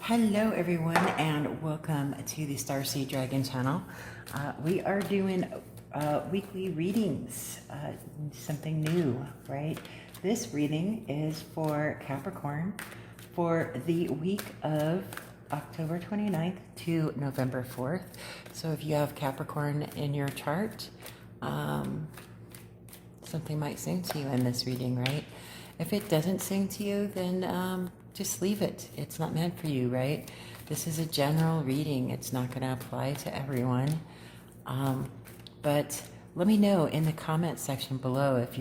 Hello everyone and welcome to the Starseed Dragon channel. We are doing weekly readings, something new, right? This reading is for Capricorn for the week of October 29th to November 4th. So if you have Capricorn in your chart, something might sing to you in this reading, right? If it doesn't sing to you, then just leave it. It's not meant for you, right? This is a general reading. It's not going to apply to everyone. But let me know in the comment section below if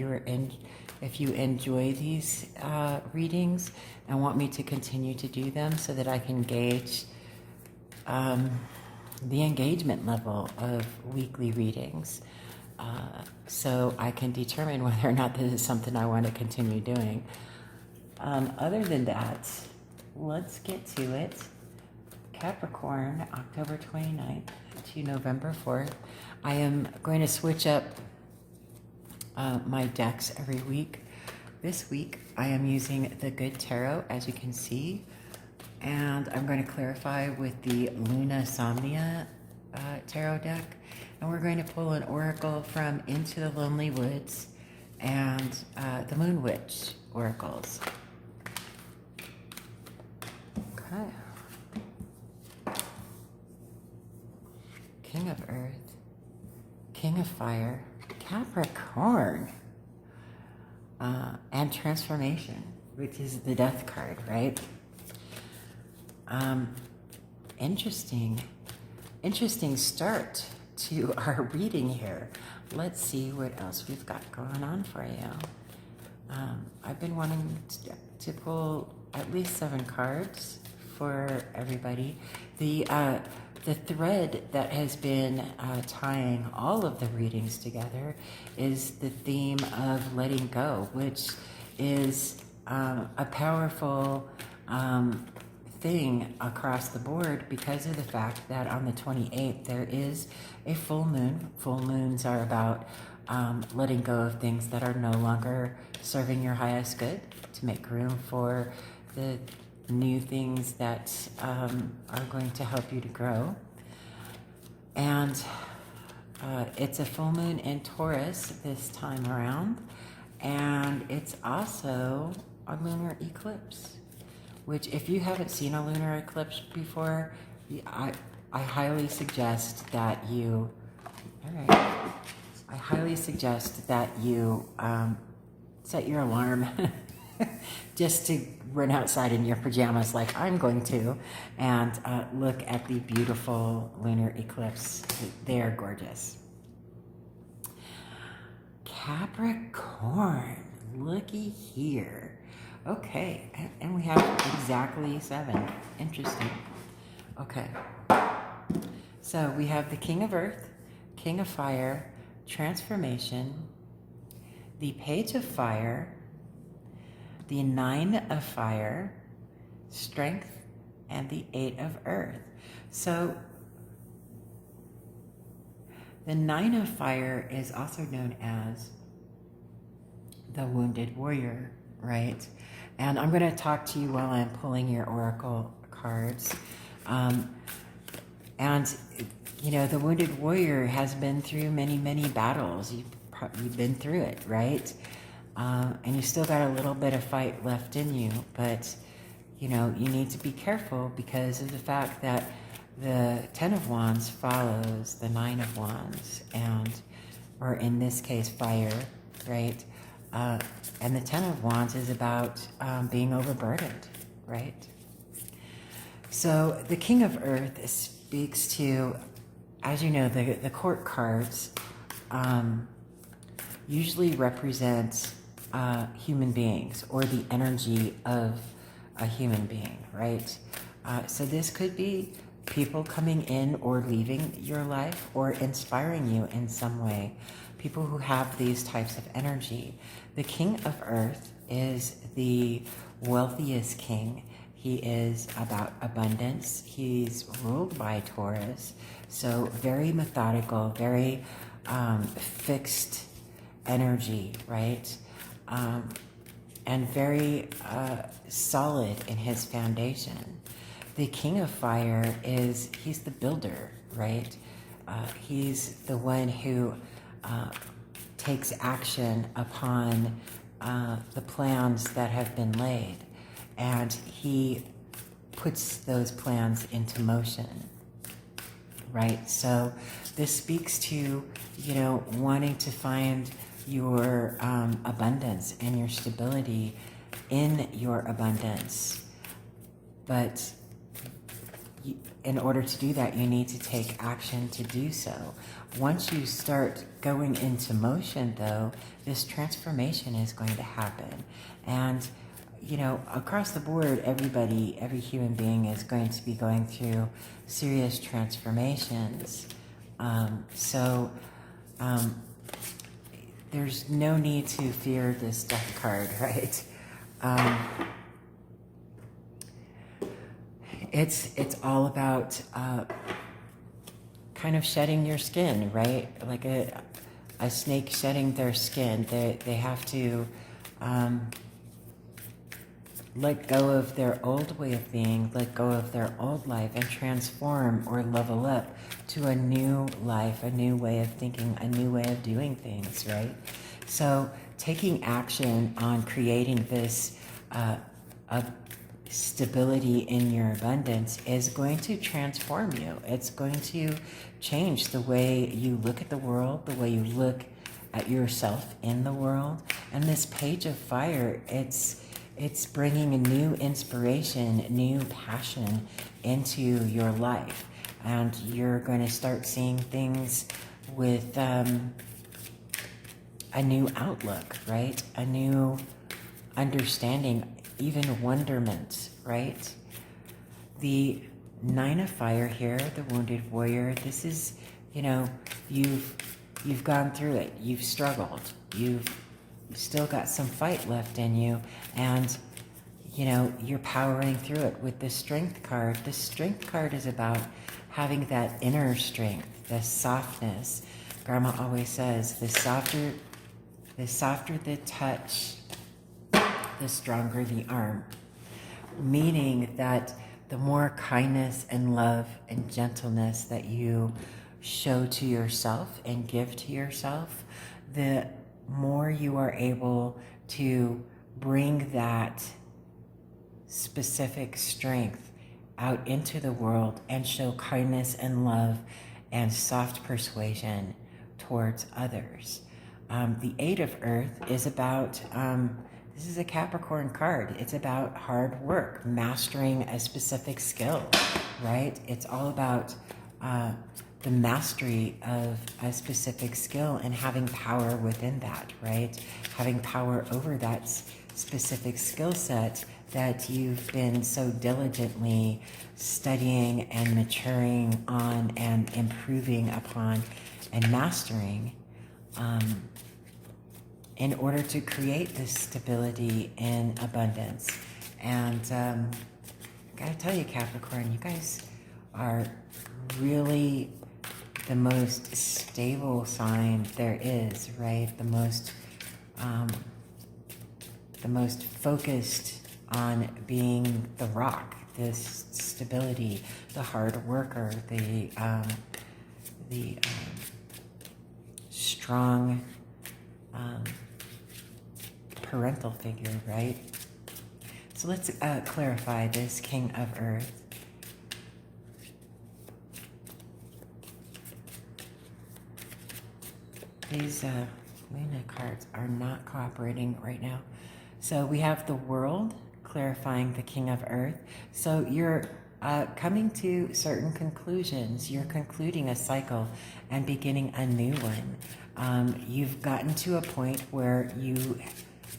you enjoy these readings and want me to continue to do them so that I can gauge the engagement level of weekly readings. So I can determine whether or not this is something I want to continue doing. Other than that, let's get to it. Capricorn, October 29th to November 4th. I am going to switch up my decks every week. This week, I am using the Good Tarot, as you can see, and I'm going to clarify with the Luna Somnia tarot deck. And we're going to pull an oracle from Into the Lonely Woods and the Moon Witch oracles. Okay. King of Earth, King of Fire, Capricorn, and Transformation, which is the Death card, right? Interesting start to our reading here. Let's see what else we've got going on for you. I've been wanting to pull at least 7 cards for everybody. The thread that has been tying all of the readings together is the theme of letting go, which is a powerful thing across the board because of the fact that on the 28th there is a full moon. Full moons are about letting go of things that are no longer serving your highest good, to make room for the new things that are going to help you to grow. And it's a full moon in Taurus this time around, and it's also a lunar eclipse, which if you haven't seen a lunar eclipse before, I highly suggest that you, set your alarm just to run outside in your pajamas like I'm going to, and look at the beautiful lunar eclipse. They are gorgeous. Capricorn, looky here. Okay, and we have exactly 7. Interesting. Okay. So we have the King of Earth, King of Fire, Transformation, the Page of Fire, the 9 of Fire, Strength, and the 8 of Earth. So the 9 of Fire is also known as the Wounded Warrior, right? And I'm going to talk to you while I'm pulling your oracle cards. And, you know, the Wounded Warrior has been through many, many battles. You've been through it, right? And you still got a little bit of fight left in you, but, you know, you need to be careful because of the fact that the 10 of Wands follows the 9 of Wands, or in this case, fire, right? And the 10 of Wands is about being overburdened, right? So the King of Earth speaks to, as you know, the court cards usually represent human beings or the energy of a human being, right? So this could be people coming in or leaving your life or inspiring you in some way. People who have these types of energy. The King of Earth is the wealthiest king. He is about abundance. He's ruled by Taurus. So very methodical, very fixed energy, right? And very solid in his foundation. the King of Fire he's the builder, right? He's the one who takes action upon the plans that have been laid, and he puts those plans into motion, right? So this speaks to, wanting to find your abundance and your stability in your abundance. But in order to do that, you need to take action to do so. Once you start going into motion, though, this transformation is going to happen. And, across the board, every human being is going to be going through serious transformations. So there's no need to fear this death card, right? It's all about kind of shedding your skin, right? Like a snake shedding their skin. They have to let go of their old way of being, let go of their old life, and transform or level up to a new life, a new way of thinking, a new way of doing things, right? So taking action on creating this stability in your abundance is going to transform you. It's going to change the way you look at the world, the way you look at yourself in the world. And this Page of Fire, it's bringing a new inspiration, new passion into your life. And you're going to start seeing things with a new outlook, right? A new understanding, even wonderment, right? The Nine of Fire here, the Wounded Warrior, this is, you've gone through it. You've struggled. You've still got some fight left in you, and you're powering through it with the Strength card. The Strength card is about having that inner strength, the softness. Grandma always says, the softer the touch, the stronger the arm, meaning that the more kindness and love and gentleness that you show to yourself and give to yourself, the more you are able to bring that specific strength out into the world and show kindness and love and soft persuasion towards others. The Eight of Earth is about, this is a Capricorn card. It's about hard work, mastering a specific skill, right? It's all about the mastery of a specific skill and having power within that, right? Having power over that specific skill set that you've been so diligently studying and maturing on and improving upon and mastering in order to create this stability and abundance. And I gotta tell you, Capricorn, you guys are really the most stable sign there is, right? The most focused on being the rock, this stability, the hard worker, the strong parental figure, right? So let's clarify this King of Earth. These Luna cards are not cooperating right now. So we have the World clarifying the King of Earth. So you're coming to certain conclusions. You're concluding a cycle and beginning a new one. You've gotten to a point where you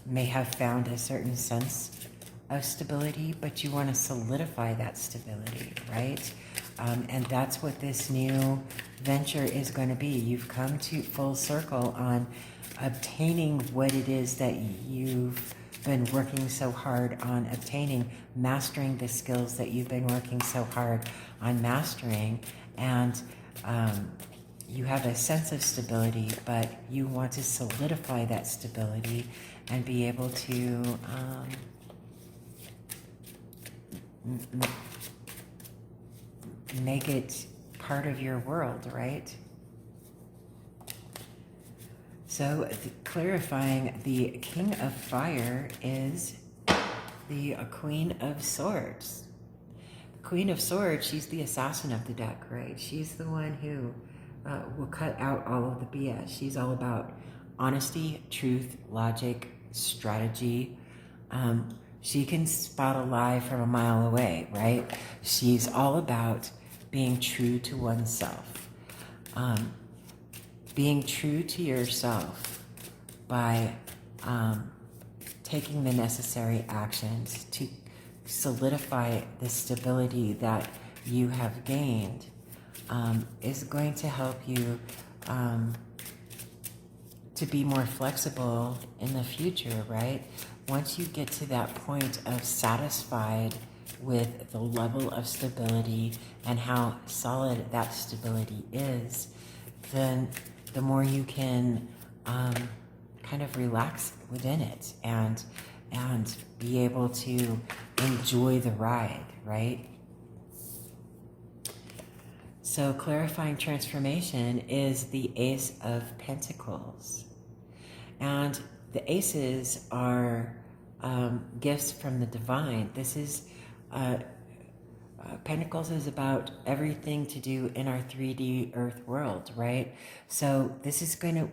may have found a certain sense of stability, but you want to solidify that stability, right? And that's what this new venture is going to be. You've come to full circle on obtaining what it is that you've been working so hard on obtaining, mastering the skills that you've been working so hard on mastering. And you have a sense of stability, but you want to solidify that stability and be able to make it part of your world, right? So clarifying the King of Fire is the Queen of Swords. The Queen of Swords, she's the assassin of the deck, right? She's the one who will cut out all of the BS. She's all about honesty, truth, logic, strategy. She can spot a lie from a mile away, right? She's all about being true to oneself. Being true to yourself by taking the necessary actions to solidify the stability that you have gained is going to help you to be more flexible in the future, right? Once you get to that point of satisfied with the level of stability and how solid that stability is, then the more you can kind of relax within it and be able to enjoy the ride, right? So clarifying transformation is the Ace of Pentacles. And the aces are gifts from the divine. This is Pentacles is about everything to do in our 3D earth world, right? So this is going to,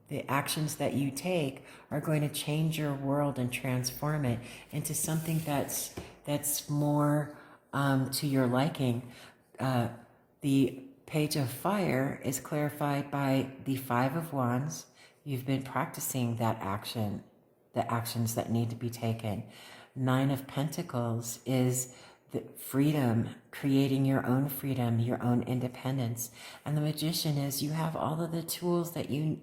the actions that you take are going to change your world and transform it into something that's more to your liking. The Page of Fire is clarified by the Five of Wands. You've been practicing that action, the actions that need to be taken. Nine of Pentacles is the freedom, creating your own freedom, your own independence. And the Magician is you have all of the tools that you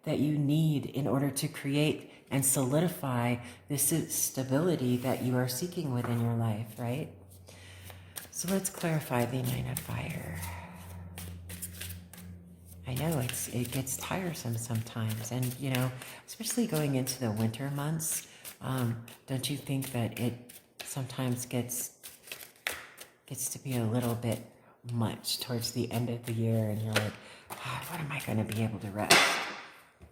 need in order to create and solidify this stability that you are seeking within your life, right? So let's clarify the Nine of Fire. I know it gets tiresome sometimes, and you know, especially going into the winter months, don't you think that it sometimes gets to be a little bit much towards the end of the year, and you're like, when am I going to be able to rest?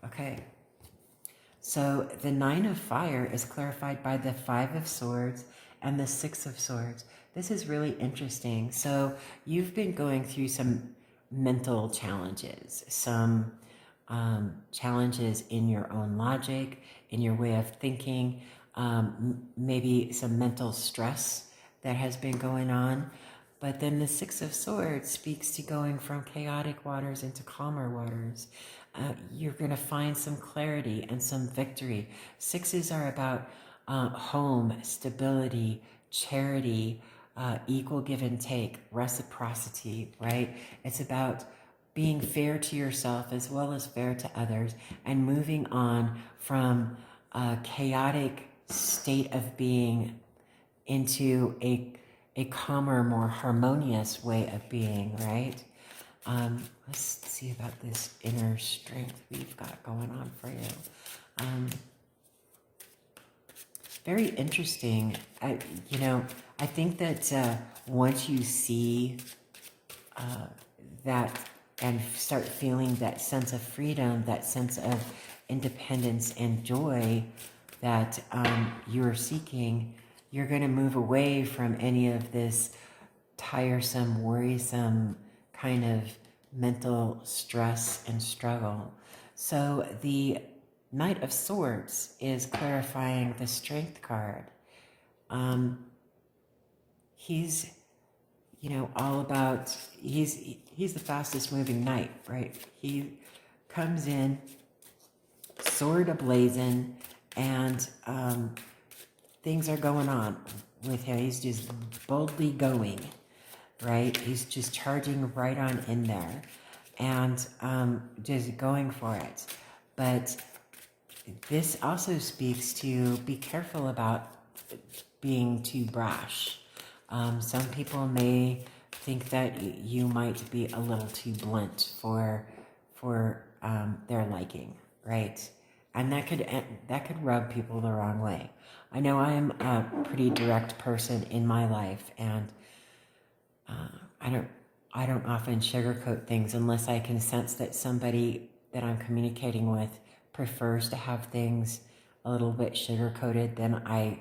Okay. So the Nine of Fire is clarified by the Five of Swords and the Six of Swords. This is really interesting. So you've been going through some mental challenges, some challenges in your own logic, in your way of thinking, maybe some mental stress that has been going on. But then the Six of Swords speaks to going from chaotic waters into calmer waters. You're going to find some clarity and some victory. Sixes are about home, stability, charity, equal give and take, reciprocity, right? It's about being fair to yourself as well as fair to others and moving on from a chaotic state of being into a calmer, more harmonious way of being, right? Let's see about this inner strength we've got going on for you. Very interesting. I think that once you see that and start feeling that sense of freedom, that sense of independence and joy that you're seeking, you're going to move away from any of this tiresome, worrisome kind of mental stress and struggle. So the Knight of Swords is clarifying the Strength card. He's, all about, he's the fastest moving knight, right? He comes in, sword ablazing, and things are going on with him. He's just boldly going, right? He's just charging right on in there and just going for it. But this also speaks to be careful about being too brash. Some people may think that you might be a little too blunt for their liking, right? And that could rub people the wrong way. I know I am a pretty direct person in my life, and I don't often sugarcoat things unless I can sense that somebody that I'm communicating with prefers to have things a little bit sugar-coated. Then I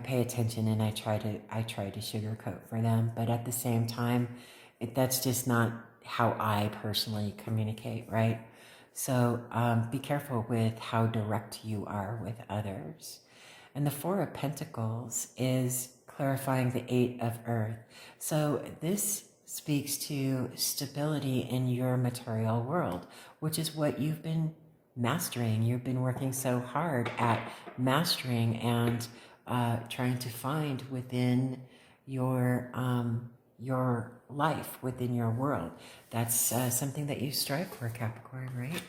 pay attention and I try to sugarcoat for them. But at the same time, that's just not how I personally communicate, right? So be careful with how direct you are with others. And the Four of Pentacles is clarifying the Eight of Earth. So this speaks to stability in your material world, which is what you've been mastering. You've been working so hard at mastering and trying to find within your life, within your world. That's something that you strive for, Capricorn, right?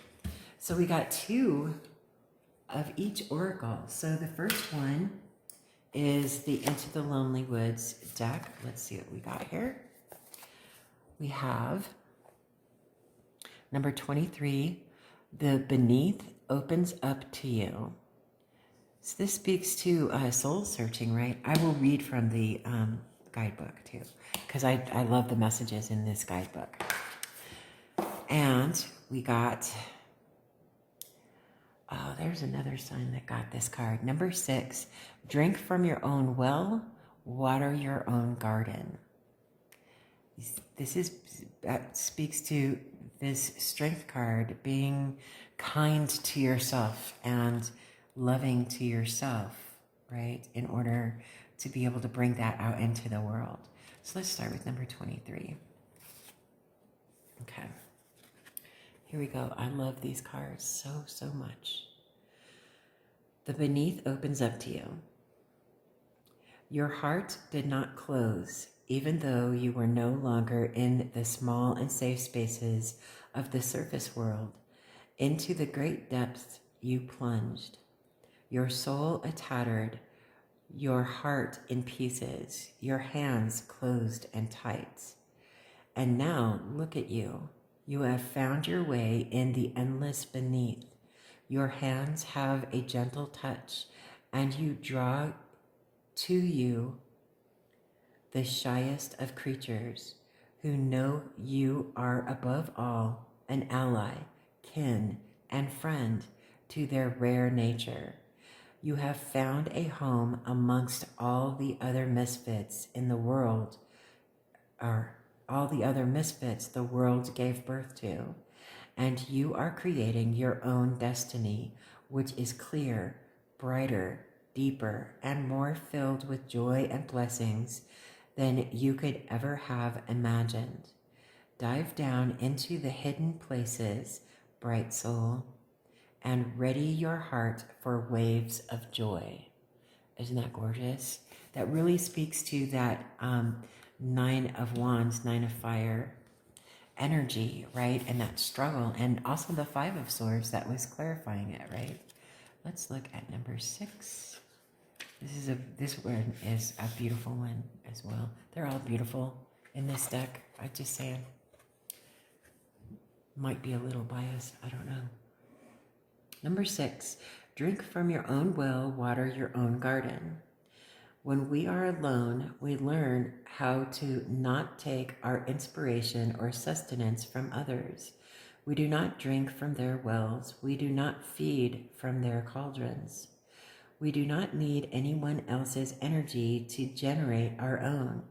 So we got two of each oracle. So the first one is the Into the Lonely Woods deck. Let's see what we got here. We have number 23, the Beneath opens up to you. So this speaks to soul searching, right? I will read from the guidebook too, because I love the messages in this guidebook. And we got, oh, there's another sign that got this card. Number 6, drink from your own well, water your own garden. That speaks to this strength card, being kind to yourself and loving to yourself, right? In order to be able to bring that out into the world. So let's start with number 23. Okay. Here we go. I love these cards so much. The Beneath opens up to you. Your heart did not close, even though you were no longer in the small and safe spaces of the surface world. Into the great depths you plunged. Your soul a tattered, your heart in pieces, your hands closed and tight. And now look at you. You have found your way in the endless beneath. Your hands have a gentle touch, and you draw to you the shyest of creatures who know you are above all an ally, kin, and friend to their rare nature. You have found a home amongst all the other misfits in the world, or all the other misfits the world gave birth to, and you are creating your own destiny, which is clear, brighter, deeper, and more filled with joy and blessings than you could ever have imagined. Dive down into the hidden places, bright soul, and ready your heart for waves of joy. Isn't that gorgeous? That really speaks to that 9 of Wands, 9 of Fire energy, right? And that struggle. And also the 5 of Swords that was clarifying it, right? Let's look at number 6. This one is a beautiful one as well. They're all beautiful in this deck. I just saying. Might be a little biased. I don't know. Number 6, drink from your own well, water your own garden. When we are alone, we learn how to not take our inspiration or sustenance from others. We do not drink from their wells. We do not feed from their cauldrons. We do not need anyone else's energy to generate our own.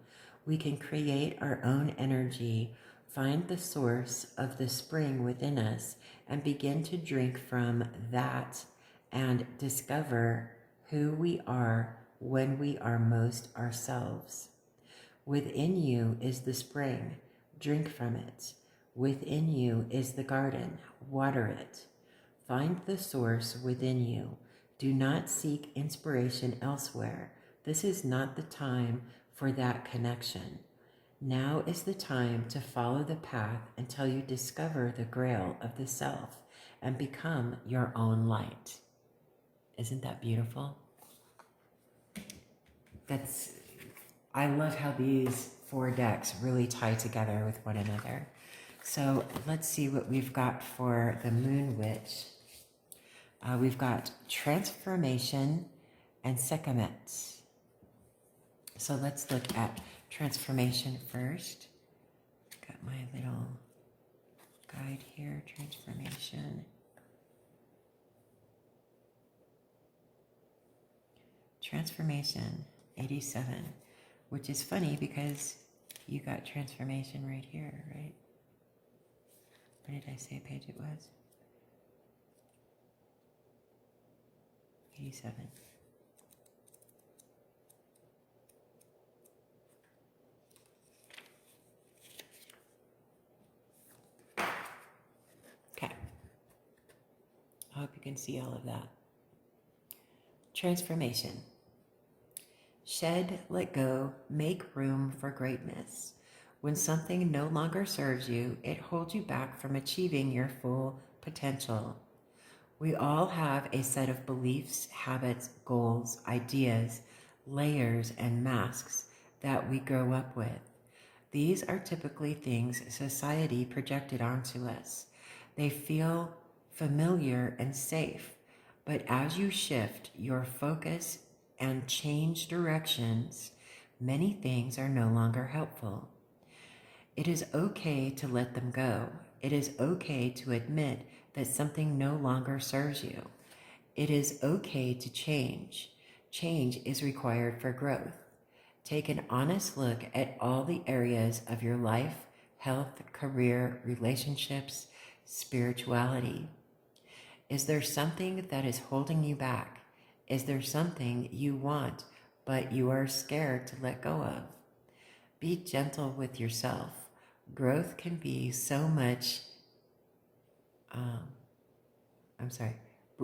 We can create our own energy, find the source of the spring within us, and begin to drink from that and discover who we are when we are most ourselves. Within you is the spring. Drink from it. Within you is the garden. Water it. Find the source within you. Do not seek inspiration elsewhere. This is not the time for that connection. Now is the time to follow the path until you discover the grail of the self and become your own light. Isn't that beautiful? I love how these 4 decks really tie together with one another. So let's see what we've got for the Moon Witch. We've got transformation and Sekhmet. So let's look at transformation first. Got my little guide here, transformation. Transformation 87, which is funny because you got transformation right here, right? What did I say page it was? 87. Okay. I hope you can see all of that. Transformation. Shed, let go, make room for greatness. When something no longer serves you, it holds you back from achieving your full potential. We all have a set of beliefs, habits, goals, ideas, layers, and masks that we grow up with. These are typically things society projected onto us. They feel familiar and safe, but as you shift your focus and change directions, many things are no longer helpful. It is okay to let them go. It is okay to admit that something no longer serves you. It is okay to change. Change is required for growth. Take an honest look at all the areas of your life, health, career, relationships, spirituality. Is there something that is holding you back? Is there something you want, but you are scared to let go of? Be gentle with yourself. Growth can be so much,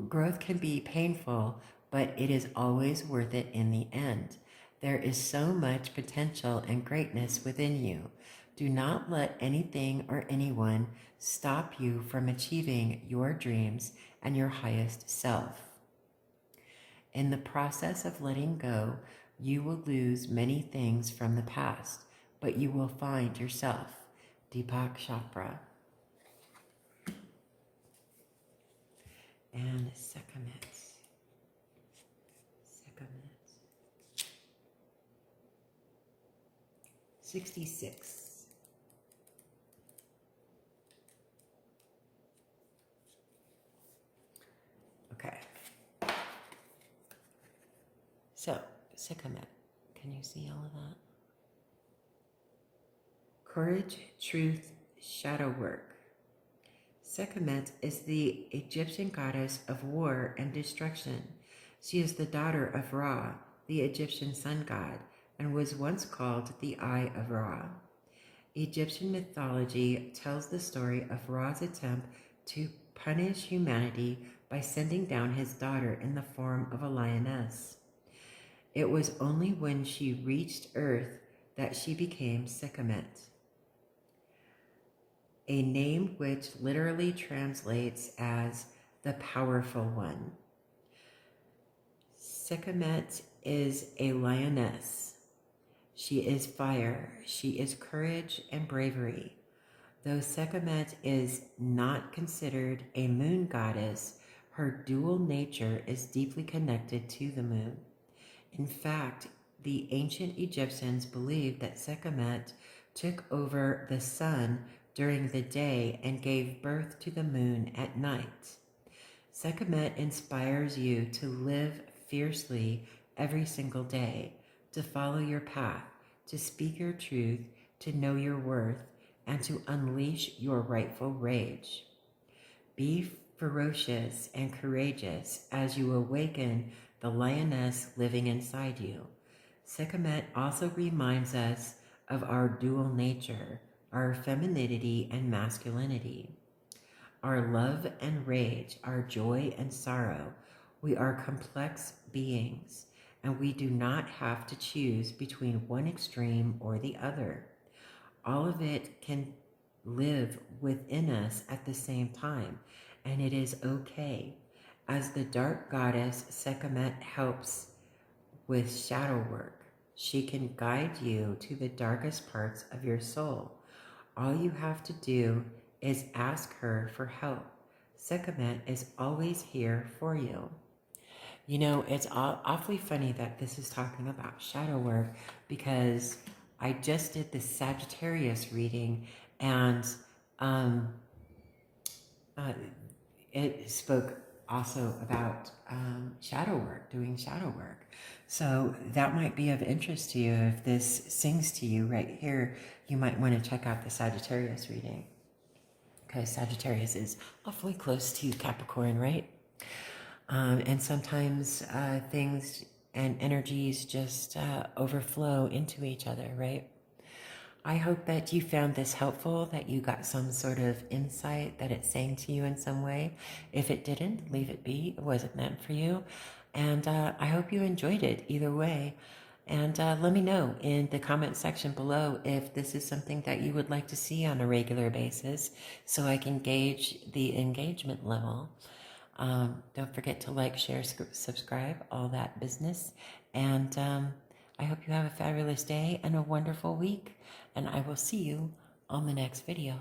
growth can be painful, but it is always worth it in the end. There is so much potential and greatness within you. Do not let anything or anyone stop you from achieving your dreams and your highest self. In the process of letting go, you will lose many things from the past, but you will find yourself. Deepak Chopra. And Sekhmet. 66. Okay. So, Sekhmet. Can you see all of that? Courage, truth, shadow work. Sekhmet is the Egyptian goddess of war and destruction. She is the daughter of Ra, the Egyptian sun god, and was once called the Eye of Ra. Egyptian mythology tells the story of Ra's attempt to punish humanity by sending down his daughter in the form of a lioness. It was only when she reached Earth that she became Sekhmet, a name which literally translates as the powerful one. Sekhmet is a lioness. She is fire. She is courage and bravery. Though Sekhmet is not considered a moon goddess, her dual nature is deeply connected to the moon. In fact, the ancient Egyptians believed that Sekhmet took over the sun during the day and gave birth to the moon at night. Sekhmet inspires you to live fiercely every single day, to follow your path, to speak your truth, to know your worth, and to unleash your rightful rage. Be ferocious and courageous as you awaken the lioness living inside you. Sekhmet also reminds us of our dual nature, our femininity and masculinity, our love and rage, our joy and sorrow. We are complex beings, and we do not have to choose between one extreme or the other. All of it can live within us at the same time, and it is okay. As the dark goddess, Sekhmet helps with shadow work. She can guide you to the darkest parts of your soul. All you have to do is ask her for help. Sekhmet is always here for you. You know, it's awfully funny that this is talking about shadow work because I just did the Sagittarius reading, and um, uh, it spoke also about shadow work, doing shadow work. So that might be of interest to you. If this sings to you right here, you might want to check out the Sagittarius reading, because Sagittarius is awfully close to Capricorn, right? And sometimes things and energies just overflow into each other, right? I hope that you found this helpful, that you got some sort of insight, that it's saying to you in some way. If it didn't, leave it be. It wasn't meant for you. And I hope you enjoyed it either way. And let me know in the comment section below if this is something that you would like to see on a regular basis, so I can gauge the engagement level. Don't forget to like, share, subscribe, all that business. And I hope you have a fabulous day and a wonderful week. And I will see you on the next video.